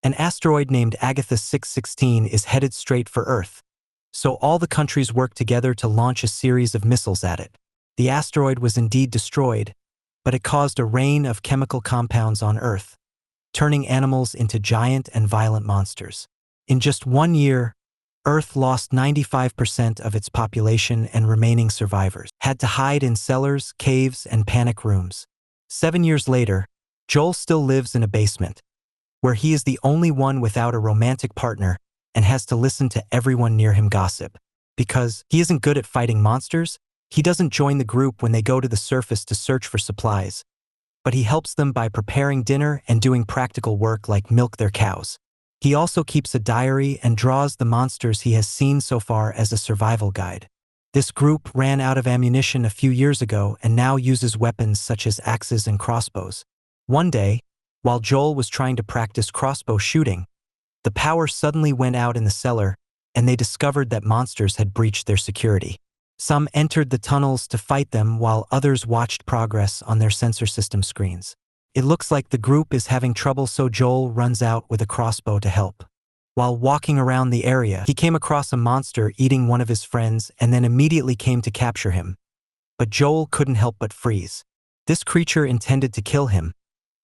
An asteroid named Agatha 616 is headed straight for Earth. So all the countries work together to launch a series of missiles at it. The asteroid was indeed destroyed, but it caused a rain of chemical compounds on Earth, turning animals into giant and violent monsters. In just 1 year, Earth lost 95% of its population, and remaining survivors had to hide in cellars, caves, and panic rooms. 7 years later, Joel still lives in a basement, where he is the only one without a romantic partner and has to listen to everyone near him gossip. Because he isn't good at fighting monsters, he doesn't join the group when they go to the surface to search for supplies, but he helps them by preparing dinner and doing practical work like milk their cows. He also keeps a diary and draws the monsters he has seen so far as a survival guide. This group ran out of ammunition a few years ago and now uses weapons such as axes and crossbows. One day, while Joel was trying to practice crossbow shooting, the power suddenly went out in the cellar, and they discovered that monsters had breached their security. Some entered the tunnels to fight them while others watched progress on their sensor system screens. It looks like the group is having trouble, so Joel runs out with a crossbow to help. While walking around the area, he came across a monster eating one of his friends and then immediately came to capture him. But Joel couldn't help but freeze. This creature intended to kill him,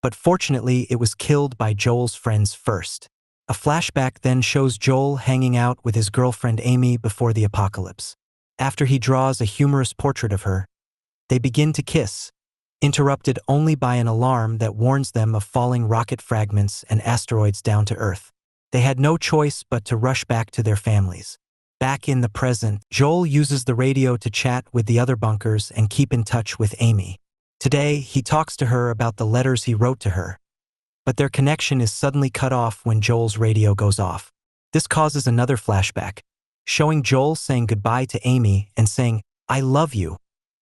but fortunately it was killed by Joel's friends first. A flashback then shows Joel hanging out with his girlfriend Amy before the apocalypse. After he draws a humorous portrait of her, they begin to kiss, interrupted only by an alarm that warns them of falling rocket fragments and asteroids down to Earth. They had no choice but to rush back to their families. Back in the present, Joel uses the radio to chat with the other bunkers and keep in touch with Amy. Today, he talks to her about the letters he wrote to her, but their connection is suddenly cut off when Joel's radio goes off. This causes another flashback, showing Joel saying goodbye to Amy and saying, "I love you,"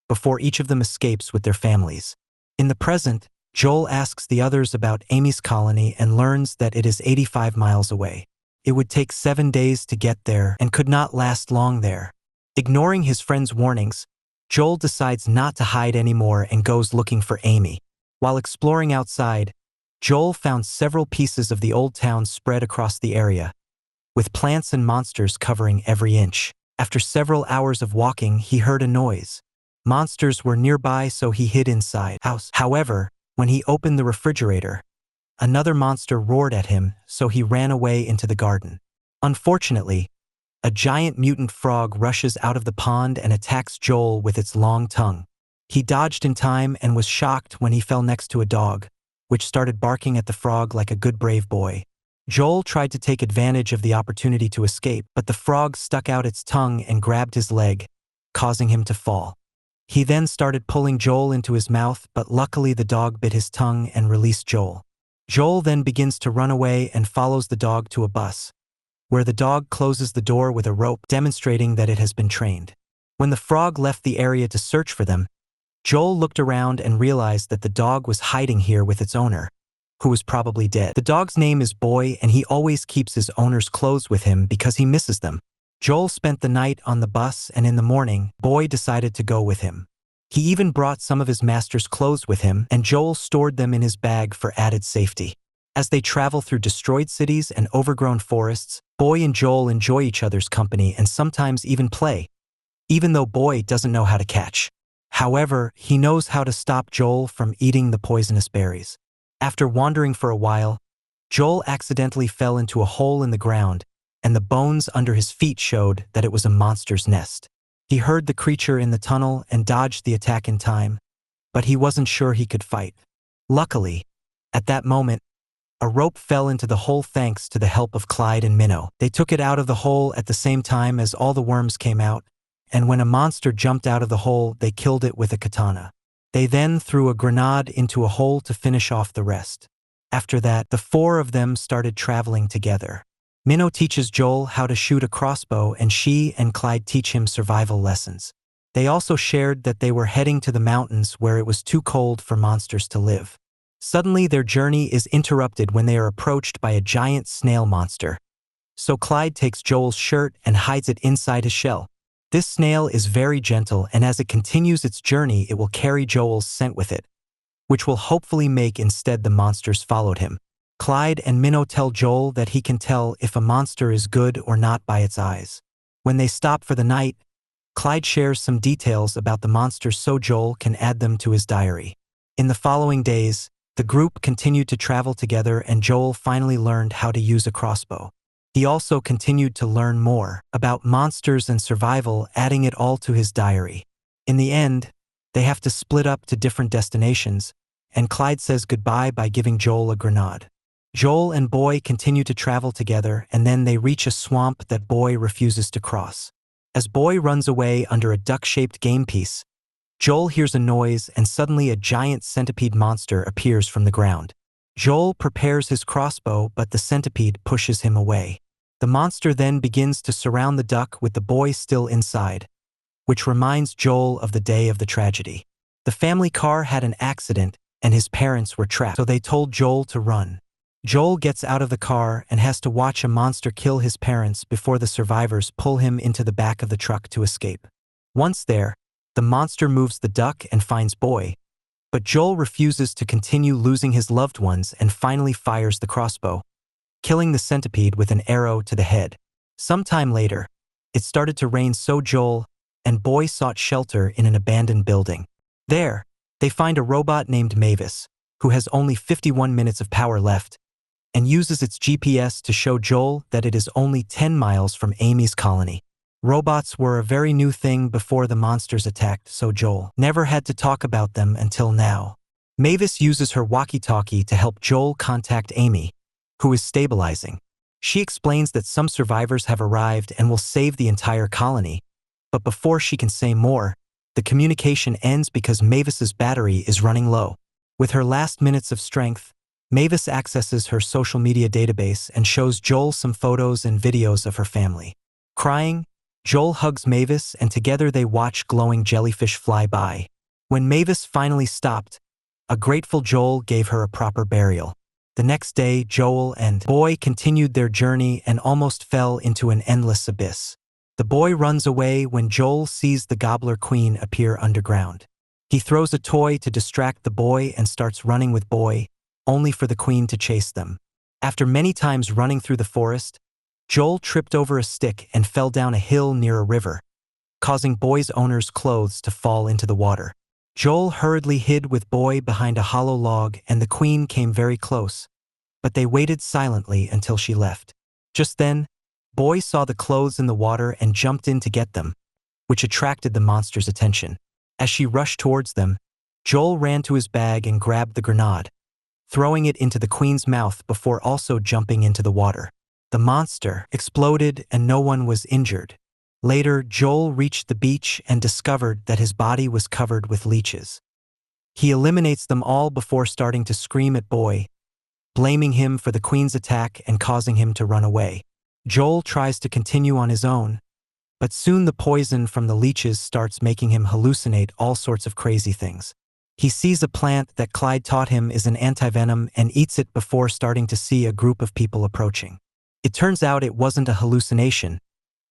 before each of them escapes with their families. In the present, Joel asks the others about Amy's colony and learns that it is 85 miles away. It would take 7 days to get there and could not last long there. Ignoring his friend's warnings, Joel decides not to hide anymore and goes looking for Amy. While exploring outside, Joel found several pieces of the old town spread across the area, with plants and monsters covering every inch. After several hours of walking, he heard a noise. Monsters were nearby, so he hid inside house. However, when he opened the refrigerator, another monster roared at him, so he ran away into the garden. Unfortunately, a giant mutant frog rushes out of the pond and attacks Joel with its long tongue. He dodged in time and was shocked when he fell next to a dog, which started barking at the frog like a good brave boy. Joel tried to take advantage of the opportunity to escape, but the frog stuck out its tongue and grabbed his leg, causing him to fall. He then started pulling Joel into his mouth, but luckily the dog bit his tongue and released Joel. Joel then begins to run away and follows the dog to a bus, where the dog closes the door with a rope, demonstrating that it has been trained. When the frog left the area to search for them, Joel looked around and realized that the dog was hiding here with its owner, who was probably dead. The dog's name is Boy, and he always keeps his owner's clothes with him because he misses them. Joel spent the night on the bus, and in the morning, Boy decided to go with him. He even brought some of his master's clothes with him, and Joel stored them in his bag for added safety. As they travel through destroyed cities and overgrown forests, Boy and Joel enjoy each other's company and sometimes even play, even though Boy doesn't know how to catch. However, he knows how to stop Joel from eating the poisonous berries. After wandering for a while, Joel accidentally fell into a hole in the ground, and the bones under his feet showed that it was a monster's nest. He heard the creature in the tunnel and dodged the attack in time, but he wasn't sure he could fight. Luckily, at that moment, a rope fell into the hole thanks to the help of Clyde and Minnow. They took it out of the hole at the same time as all the worms came out, and when a monster jumped out of the hole, they killed it with a katana. They then threw a grenade into a hole to finish off the rest. After that, the four of them started traveling together. Minnow teaches Joel how to shoot a crossbow, and she and Clyde teach him survival lessons. They also shared that they were heading to the mountains where it was too cold for monsters to live. Suddenly, their journey is interrupted when they are approached by a giant snail monster. So Clyde takes Joel's shirt and hides it inside his shell. This snail is very gentle, and as it continues its journey, it will carry Joel's scent with it, which will hopefully make instead the monsters followed him. Clyde and Minnow tell Joel that he can tell if a monster is good or not by its eyes. When they stop for the night, Clyde shares some details about the monster so Joel can add them to his diary. In the following days, the group continued to travel together and Joel finally learned how to use a crossbow. He also continued to learn more about monsters and survival, adding it all to his diary. In the end, they have to split up to different destinations, and Clyde says goodbye by giving Joel a grenade. Joel and Boy continue to travel together, and then they reach a swamp that Boy refuses to cross. As Boy runs away under a duck-shaped game piece, Joel hears a noise and suddenly a giant centipede monster appears from the ground. Joel prepares his crossbow, but the centipede pushes him away. The monster then begins to surround the duck with the boy still inside, which reminds Joel of the day of the tragedy. The family car had an accident and his parents were trapped, so they told Joel to run. Joel gets out of the car and has to watch a monster kill his parents before the survivors pull him into the back of the truck to escape. Once there, the monster moves the duck and finds Boy, but Joel refuses to continue losing his loved ones and finally fires the crossbow, killing the centipede with an arrow to the head. Sometime later, it started to rain, so Joel and Boy sought shelter in an abandoned building. There, they find a robot named Mavis, who has only 51 minutes of power left, and uses its GPS to show Joel that it is only 10 miles from Amy's colony. Robots were a very new thing before the monsters attacked, so Joel never had to talk about them until now. Mavis uses her walkie-talkie to help Joel contact Amy, who is stabilizing. She explains that some survivors have arrived and will save the entire colony, but before she can say more, the communication ends because Mavis's battery is running low. With her last minutes of strength, Mavis accesses her social media database and shows Joel some photos and videos of her family. Crying, Joel hugs Mavis and together they watch glowing jellyfish fly by. When Mavis finally stopped, a grateful Joel gave her a proper burial. The next day, Joel and Boy continued their journey and almost fell into an endless abyss. The boy runs away when Joel sees the Gobbler Queen appear underground. He throws a toy to distract the boy and starts running with Boy, only for the queen to chase them. After many times running through the forest, Joel tripped over a stick and fell down a hill near a river, causing Boy's owner's clothes to fall into the water. Joel hurriedly hid with Boy behind a hollow log and the queen came very close, but they waited silently until she left. Just then, Boy saw the clothes in the water and jumped in to get them, which attracted the monster's attention. As she rushed towards them, Joel ran to his bag and grabbed the grenade, throwing it into the queen's mouth before also jumping into the water. The monster exploded and no one was injured. Later, Joel reached the beach and discovered that his body was covered with leeches. He eliminates them all before starting to scream at Boy, blaming him for the queen's attack and causing him to run away. Joel tries to continue on his own, but soon the poison from the leeches starts making him hallucinate all sorts of crazy things. He sees a plant that Clyde taught him is an antivenom and eats it before starting to see a group of people approaching. It turns out it wasn't a hallucination,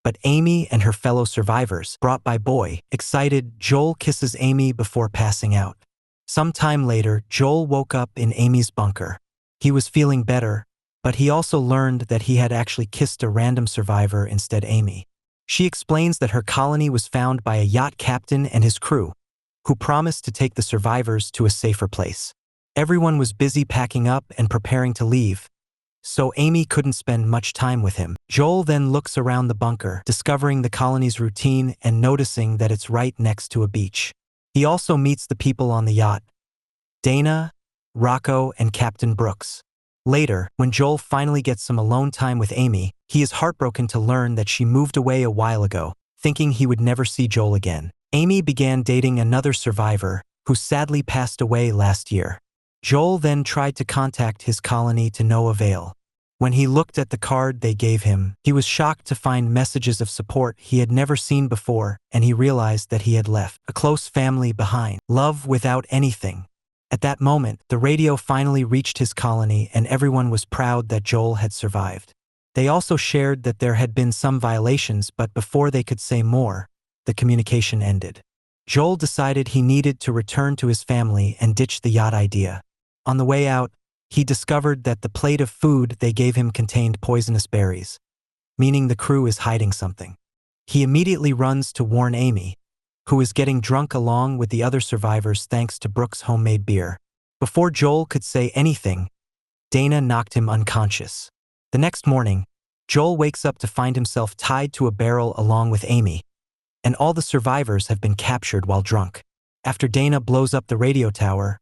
but Amy and her fellow survivors, brought by Boy. Excited, Joel kisses Amy before passing out. Some time later, Joel woke up in Amy's bunker. He was feeling better, but he also learned that he had actually kissed a random survivor instead Amy. She explains that her colony was found by a yacht captain and his crew, who promised to take the survivors to a safer place. Everyone was busy packing up and preparing to leave, so Amy couldn't spend much time with him. Joel then looks around the bunker, discovering the colony's routine and noticing that it's right next to a beach. He also meets the people on the yacht: Dana, Rocco, and Captain Brooks. Later, when Joel finally gets some alone time with Amy, he is heartbroken to learn that she moved away a while ago, thinking he would never see Joel again. Amy began dating another survivor, who sadly passed away last year. Joel then tried to contact his colony to no avail. When he looked at the card they gave him, he was shocked to find messages of support he had never seen before, and he realized that he had left a close family behind. Love without anything. At that moment, the radio finally reached his colony and everyone was proud that Joel had survived. They also shared that there had been some violations, but before they could say more, the communication ended. Joel decided he needed to return to his family and ditch the yacht idea. On the way out, he discovered that the plate of food they gave him contained poisonous berries, meaning the crew is hiding something. He immediately runs to warn Amy, who is getting drunk along with the other survivors thanks to Brooke's homemade beer. Before Joel could say anything, Dana knocked him unconscious. The next morning, Joel wakes up to find himself tied to a barrel along with Amy, and all the survivors have been captured while drunk. After Dana blows up the radio tower,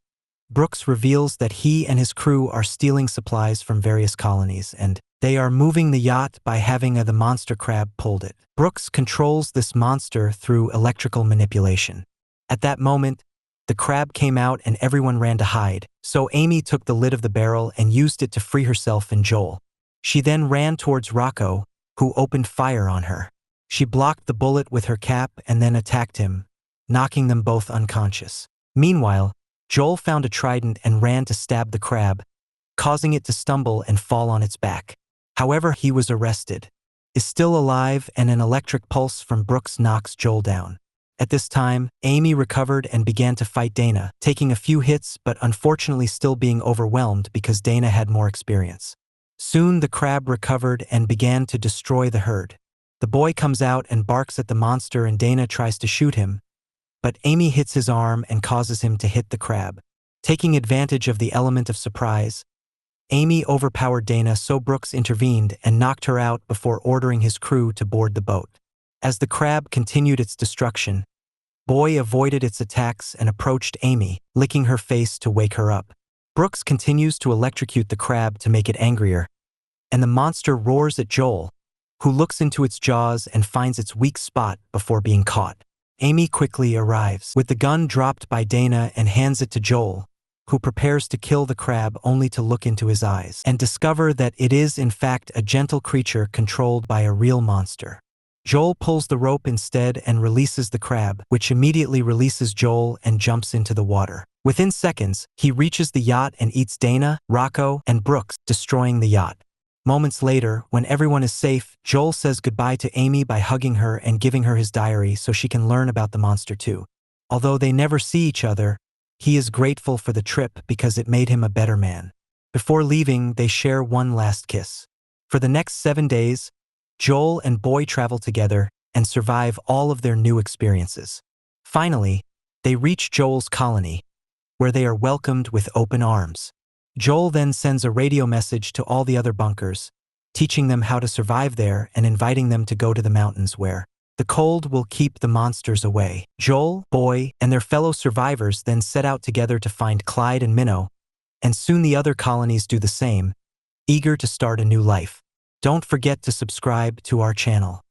Brooks reveals that he and his crew are stealing supplies from various colonies, and they are moving the yacht by having the monster crab pulled it. Brooks controls this monster through electrical manipulation. At that moment, the crab came out and everyone ran to hide, so Amy took the lid of the barrel and used it to free herself and Joel. She then ran towards Rocco, who opened fire on her. She blocked the bullet with her cap and then attacked him, knocking them both unconscious. Meanwhile, Joel found a trident and ran to stab the crab, causing it to stumble and fall on its back. However, he was arrested, is still alive, and an electric pulse from Brooks knocks Joel down. At this time, Amy recovered and began to fight Dana, taking a few hits but unfortunately still being overwhelmed because Dana had more experience. Soon the crab recovered and began to destroy the herd. The boy comes out and barks at the monster and Dana tries to shoot him, but Amy hits his arm and causes him to hit the crab. Taking advantage of the element of surprise, Amy overpowered Dana, so Brooks intervened and knocked her out before ordering his crew to board the boat. As the crab continued its destruction, Boy avoided its attacks and approached Amy, licking her face to wake her up. Brooks continues to electrocute the crab to make it angrier, and the monster roars at Joel, who looks into its jaws and finds its weak spot before being caught. Amy quickly arrives with the gun dropped by Dana and hands it to Joel, who prepares to kill the crab only to look into his eyes and discover that it is in fact a gentle creature controlled by a real monster. Joel pulls the rope instead and releases the crab, which immediately releases Joel and jumps into the water. Within seconds, he reaches the yacht and eats Dana, Rocco, and Brooks, destroying the yacht. Moments later, when everyone is safe, Joel says goodbye to Amy by hugging her and giving her his diary so she can learn about the monster too. Although they never see each other, he is grateful for the trip because it made him a better man. Before leaving, they share one last kiss. For the next 7 days, Joel and Boy travel together and survive all of their new experiences. Finally, they reach Joel's colony, where they are welcomed with open arms. Joel then sends a radio message to all the other bunkers, teaching them how to survive there and inviting them to go to the mountains where the cold will keep the monsters away. Joel, Boy, and their fellow survivors then set out together to find Clyde and Minnow, and soon the other colonies do the same, eager to start a new life. Don't forget to subscribe to our channel.